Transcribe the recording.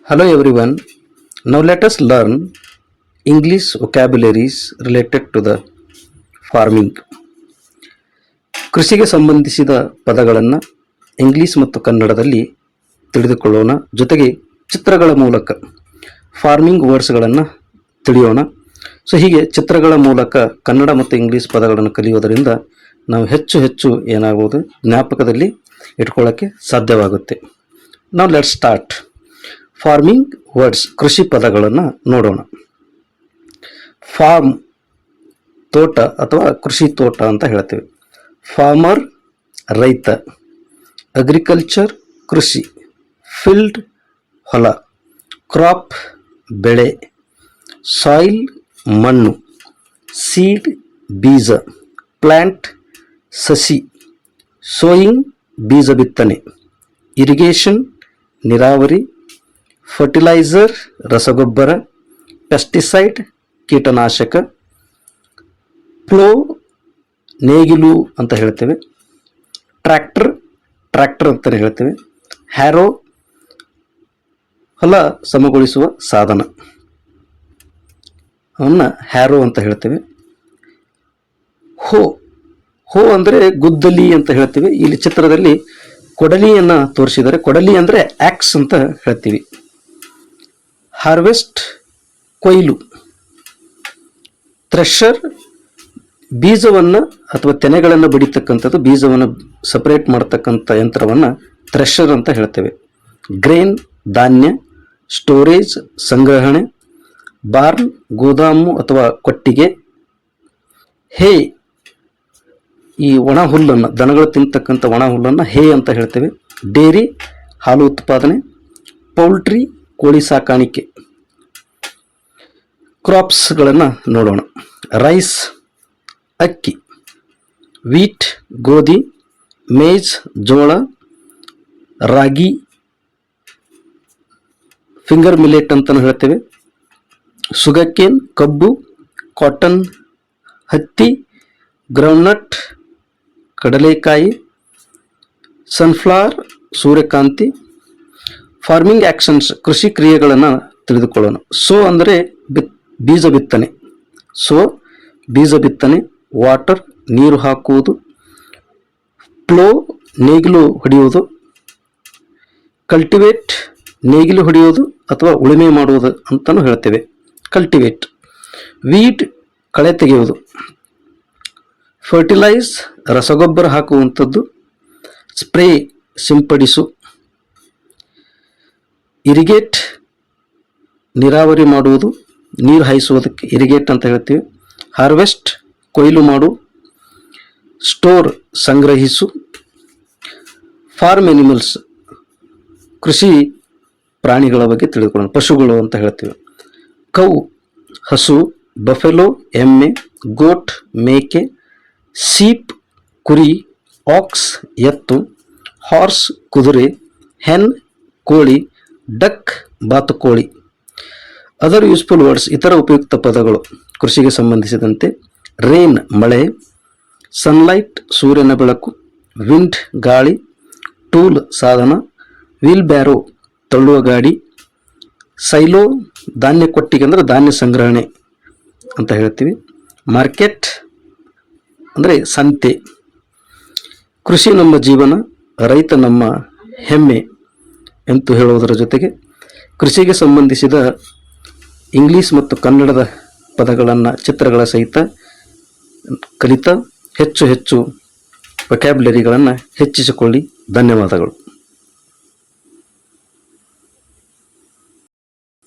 Hello everyone. Now let us learn English vocabularies related to the farming. ಕೃಷಿಗೆ ಸಂಬಂಧಿಸಿದ ಪದಗಳನ್ನು English ಮತ್ತು ಕನ್ನಡದಲ್ಲಿ ತಿಳಿದುಕೊಳ್ಳೋಣ. ಜೊತೆಗೆ ಚಿತ್ರಗಳ ಮೂಲಕ ಫಾರ್ಮಿಂಗ್ ವರ್ಡ್ಸ್ಗಳನ್ನು ತಿಳಿಯೋಣ. ಸೊ ಹೀಗೆ ಚಿತ್ರಗಳ ಮೂಲಕ ಕನ್ನಡ ಮತ್ತು ಇಂಗ್ಲಿಷ್ ಪದಗಳನ್ನು ಕಲಿಯೋದರಿಂದ ನಾವು ಹೆಚ್ಚು ಏನಾಗುವುದು ಜ್ಞಾಪಕದಲ್ಲಿ ಇಟ್ಕೊಳ್ಳೋಕ್ಕೆ ಸಾಧ್ಯವಾಗುತ್ತೆ. ನಾವು ಲೆಟ್ಸ್ ಸ್ಟಾರ್ಟ್. ಫಾರ್ಮಿಂಗ್ ವರ್ಡ್ಸ್ ಕೃಷಿ ಪದಗಳನ್ನು ನೋಡೋಣ. ಫಾರ್ಮ್ ತೋಟ ಅಥವಾ ಕೃಷಿ ತೋಟ ಅಂತ ಹೇಳ್ತೇವೆ. ಫಾರ್ಮರ್ ರೈತ, ಅಗ್ರಿಕಲ್ಚರ್ ಕೃಷಿ, ಫೀಲ್ಡ್ ಹೊಲ, ಕ್ರಾಪ್ ಬೆಳೆ, ಸಾಯಿಲ್ ಮಣ್ಣು, ಸೀಡ್ ಬೀಜ, ಪ್ಲ್ಯಾಂಟ್ ಸಸಿ, ಸೋಯಿಂಗ್ ಬೀಜ ಬಿತ್ತನೆ, ಇರಿಗೇಷನ್ ನೀರಾವರಿ, ಫರ್ಟಿಲೈಸರ್ ರಸಗೊಬ್ಬರ, ಪೆಸ್ಟಿಸೈಡ್ ಕೀಟನಾಶಕ, ಪ್ಲೋ ನೇಗಿಲು ಅಂತ ಹೇಳ್ತೇವೆ, ಟ್ರ್ಯಾಕ್ಟರ್ ಅಂತಲೇ ಹೇಳ್ತೇವೆ, ಹ್ಯಾರೋ ಹೊಲ ಸಮಗೊಳಿಸುವ ಸಾಧನ ಅವನ್ನ ಹ್ಯಾರೋ ಅಂತ ಹೇಳ್ತೇವೆ. ಹೋ ಅಂದರೆ ಗುದ್ದಲಿ ಅಂತ ಹೇಳ್ತೀವಿ. ಇಲ್ಲಿ ಚಿತ್ರದಲ್ಲಿ ಕೊಡಲಿಯನ್ನು ತೋರಿಸಿದರೆ ಕೊಡಲಿ ಅಂದರೆ ಆಕ್ಸ್ ಅಂತ ಹೇಳ್ತೀವಿ. ಹಾರ್ವೆಸ್ಟ್ ಕೊಯ್ಲು, ಥ್ರೆಷರ್ ಬೀಜವನ್ನು ಅಥವಾ ತೆನೆಗಳನ್ನು ಬಡಿತಕ್ಕಂಥದ್ದು, ಬೀಜವನ್ನು ಸಪರೇಟ್ ಮಾಡ್ತಕ್ಕಂಥ ಯಂತ್ರವನ್ನು ಥ್ರೆಷರ್ ಅಂತ ಹೇಳ್ತೇವೆ. ಗ್ರೇನ್ ಧಾನ್ಯ, ಸ್ಟೋರೇಜ್ ಸಂಗ್ರಹಣೆ, ಬಾರ್ನ್ ಗೋದಾಮು ಅಥವಾ ಕೊಟ್ಟಿಗೆ, ಹೇ ಈ ಒಣ ಹುಲ್ಲನ್ನು ದನಗಳು ತಿಂತಕ್ಕಂಥ ಒಣ ಹುಲ್ಲನ್ನು ಹೇ ಅಂತ ಹೇಳ್ತೇವೆ. ಡೇರಿ ಹಾಲು ಉತ್ಪಾದನೆ, ಪೌಲ್ಟ್ರಿ ಕೋಳಿ ಸಾಕಾಣಿಕೆ. ಕ್ರಾಪ್ಸ್ಗಳನ್ನು ನೋಡೋಣ. ರೈಸ್ ಅಕ್ಕಿ, ವೀಟ್ ಗೋಧಿ, ಮೇಜ್ ಜೋಳ, ರಾಗಿ ಫಿಂಗರ್ ಮಿಲೆಟ್ ಅಂತಲೂ ಹೇಳ್ತೇವೆ. ಸುಗರ್ಕೇನ್ ಕಬ್ಬು, ಕಾಟನ್ ಹತ್ತಿ, ಗ್ರೌಂಡ್ನಟ್ ಕಡಲೆಕಾಯಿ, ಸನ್ಫ್ಲವರ್ ಸೂರ್ಯಕಾಂತಿ. ಫಾರ್ಮಿಂಗ್ ಆ್ಯಕ್ಷನ್ಸ್ ಕೃಷಿ ಕ್ರಿಯೆಗಳನ್ನು ತಿಳಿದುಕೊಳ್ಳೋಣ. ಸೋ ಅಂದರೆ ಬೀಜ ಬಿತ್ತನೆ, ಬೀಜ ಬಿತ್ತನೆ. ವಾಟರ್ ನೀರು ಹಾಕುವುದು, ಪ್ಲೋ ನೇಗಿಲು ಹೊಡೆಯುವುದು, ಕಲ್ಟಿವೇಟ್ ನೇಗಿಲು ಹೊಡೆಯುವುದು ಅಥವಾ ಉಳುಮೆ ಮಾಡುವುದು ಅಂತಲೂ ಹೇಳ್ತೇವೆ. ಕಲ್ಟಿವೇಟ್. ವೀಡ್ ಕಳೆ ತೆಗೆಯುವುದು, ಫರ್ಟಿಲೈಸ್ ರಸಗೊಬ್ಬರ ಹಾಕುವಂಥದ್ದು, ಸ್ಪ್ರೇ ಸಿಂಪಡಿಸು, ಇರಿಗೇಟ್ ನೀರಾವರಿ ಮಾಡುವುದು, ನೀರು ಹಾಯಿಸುವುದಕ್ಕೆ ಇರಿಗೇಟ್ ಅಂತ ಹೇಳ್ತೀವಿ. ಹಾರ್ವೆಸ್ಟ್ ಕೊಯ್ಲು ಮಾಡು, ಸ್ಟೋರ್ ಸಂಗ್ರಹಿಸು. ಫಾರ್ಮ್ ಎನಿಮಲ್ಸ್ ಕೃಷಿ ಪ್ರಾಣಿಗಳ ಬಗ್ಗೆ ತಿಳಿದುಕೊಳ್ಳೋಣ. ಪಶುಗಳು ಅಂತ ಹೇಳ್ತೀವಿ. ಕೌ ಹಸು, ಬಫೆಲೋ ಎಮ್ಮೆ, ಗೋಟ್ ಮೇಕೆ, ಶೀಪ್ ಕುರಿ, ಆಕ್ಸ್ ಎತ್ತು, ಹಾರ್ಸ್ ಕುದುರೆ, ಹೆನ್ ಕೋಳಿ, ಡಕ್ ಬಾತುಕೋಳಿ. ಅದರ್ ಯೂಸ್ಫುಲ್ ವರ್ಡ್ಸ್ ಇತರ ಉಪಯುಕ್ತ ಪದಗಳು ಕೃಷಿಗೆ ಸಂಬಂಧಿಸಿದಂತೆ. ರೇನ್ ಮಳೆ, ಸನ್ಲೈಟ್ ಸೂರ್ಯನ ಬೆಳಕು, ವಿಂಡ್ ಗಾಳಿ, ಟೂಲ್ ಸಾಧನ, ವೀಲ್ ಬ್ಯಾರೋ ತಳ್ಳುವ ಗಾಡಿ, ಸೈಲೋ ಧಾನ್ಯ ಕೊಟ್ಟಿಗೆ ಅಂದರೆ ಧಾನ್ಯ ಸಂಗ್ರಹಣೆ ಅಂತ ಹೇಳ್ತೀವಿ. ಮಾರ್ಕೆಟ್ ಅಂದರೆ ಸಂತೆ. ಕೃಷಿ ನಮ್ಮ ಜೀವನ, ರೈತ ನಮ್ಮ ಹೆಮ್ಮೆ ಎಂದು ಹೇಳುವುದರ ಜೊತೆಗೆ ಕೃಷಿಗೆ ಸಂಬಂಧಿಸಿದ ಇಂಗ್ಲಿಷ್ ಮತ್ತು ಕನ್ನಡದ ಪದಗಳನ್ನು ಚಿತ್ರಗಳ ಸಹಿತ ಕಲಿತ ಹೆಚ್ಚು ವೊಕ್ಯಾಬ್ಯುಲರಿಗಳನ್ನು ಹೆಚ್ಚಿಸಿಕೊಳ್ಳಿ. ಧನ್ಯವಾದಗಳು.